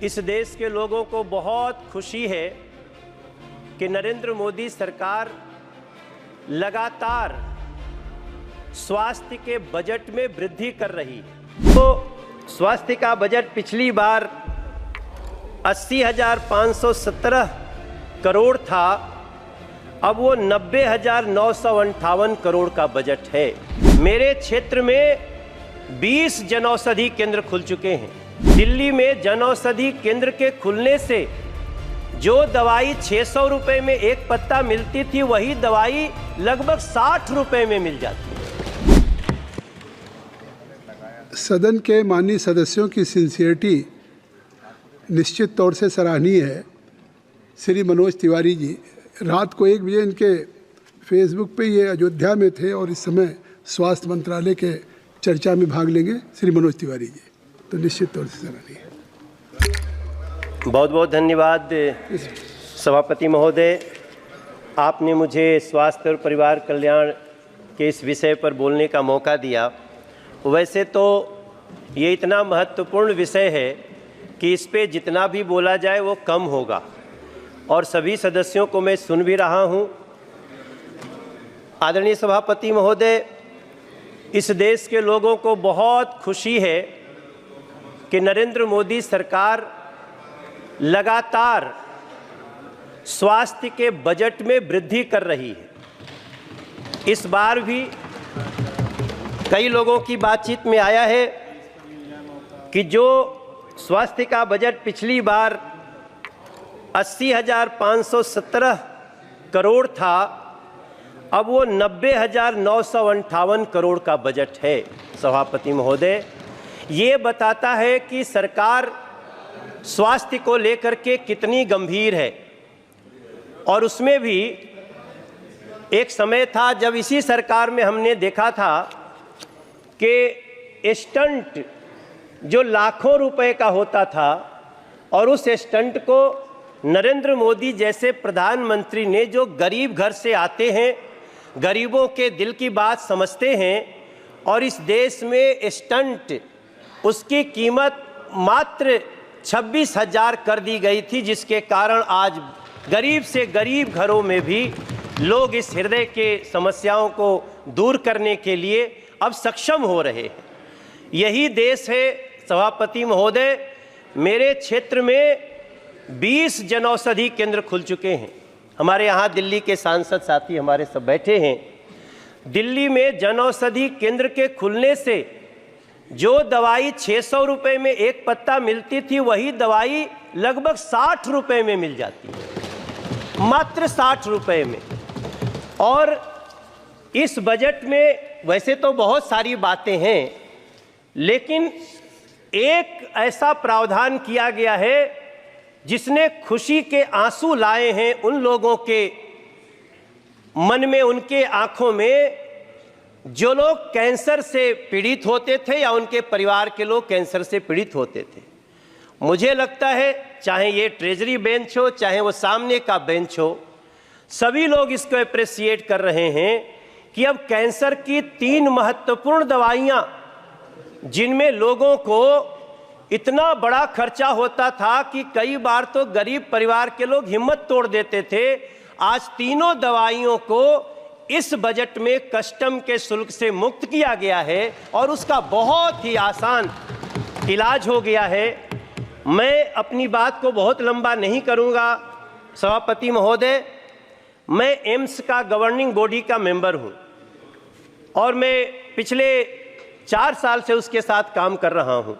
इस देश के लोगों को बहुत खुशी है कि नरेंद्र मोदी सरकार लगातार स्वास्थ्य के बजट में वृद्धि कर रही है। तो स्वास्थ्य का बजट पिछली बार 80,517 करोड़ था, अब वो 90,958 करोड़ का बजट है। मेरे क्षेत्र में 20 जनौषधि केंद्र खुल चुके हैं। दिल्ली में जनौषधि केंद्र के खुलने से जो दवाई 600 रुपए में एक पत्ता मिलती थी, वही दवाई लगभग 60 रुपए में मिल जाती है। सदन के माननीय सदस्यों की सिंसियरिटी निश्चित तौर से सराहनीय है। श्री मनोज तिवारी जी रात को 1 बजे इनके फेसबुक पे ये अयोध्या में थे और इस समय स्वास्थ्य मंत्रालय के चर्चा में भाग लेंगे श्री मनोज तिवारी जी, तो निश्चित तौर से सराहनीय है। बहुत बहुत धन्यवाद सभापति महोदय, आपने मुझे स्वास्थ्य और परिवार कल्याण के इस विषय पर बोलने का मौका दिया। वैसे तो ये इतना महत्वपूर्ण विषय है कि इस पे जितना भी बोला जाए वो कम होगा, और सभी सदस्यों को मैं सुन भी रहा हूँ। आदरणीय सभापति महोदय, इस देश के लोगों को बहुत खुशी है कि नरेंद्र मोदी सरकार लगातार स्वास्थ्य के बजट में वृद्धि कर रही है। इस बार भी कई लोगों की बातचीत में आया है कि जो स्वास्थ्य का बजट पिछली बार 80,517 करोड़ था, अब वो 90,958 करोड़ का बजट है। सभापति महोदय, ये बताता है कि सरकार स्वास्थ्य को लेकर के कितनी गंभीर है। और उसमें भी एक समय था जब इसी सरकार में हमने देखा था कि स्टंट जो लाखों रुपए का होता था, और उस स्टंट को नरेंद्र मोदी जैसे प्रधानमंत्री ने, जो गरीब घर से आते हैं, गरीबों के दिल की बात समझते हैं, और इस देश में स्टंट उसकी कीमत मात्र 26,000 कर दी गई थी, जिसके कारण आज गरीब से गरीब घरों में भी लोग इस हृदय के समस्याओं को दूर करने के लिए अब सक्षम हो रहे हैं। यही देश है सभापति महोदय। मेरे क्षेत्र में 20 जनौषधि केंद्र खुल चुके हैं। हमारे यहाँ दिल्ली के सांसद साथी हमारे सब बैठे हैं। दिल्ली में जनौषधि केंद्र के खुलने से जो दवाई 600 रुपए में एक पत्ता मिलती थी, वही दवाई लगभग 60 रुपए में मिल जाती है, मात्र 60 रुपए में। और इस बजट में वैसे तो बहुत सारी बातें हैं, लेकिन एक ऐसा प्रावधान किया गया है जिसने खुशी के आंसू लाए हैं उन लोगों के मन में, उनके आंखों में, जो लोग कैंसर से पीड़ित होते थे या उनके परिवार के लोग कैंसर से पीड़ित होते थे। मुझे लगता है चाहे ये ट्रेजरी बेंच हो, चाहे वो सामने का बेंच हो, सभी लोग इसको अप्रिशिएट कर रहे हैं कि अब कैंसर की 3 महत्वपूर्ण दवाइयाँ, जिनमें लोगों को इतना बड़ा खर्चा होता था कि कई बार तो गरीब परिवार के लोग हिम्मत तोड़ देते थे, आज तीनों दवाइयों को इस बजट में कस्टम के शुल्क से मुक्त किया गया है और उसका बहुत ही आसान इलाज हो गया है। मैं अपनी बात को बहुत लंबा नहीं करूंगा सभापति महोदय। मैं एम्स का गवर्निंग बॉडी का मेंबर हूं और मैं पिछले 4 साल से उसके साथ काम कर रहा हूं।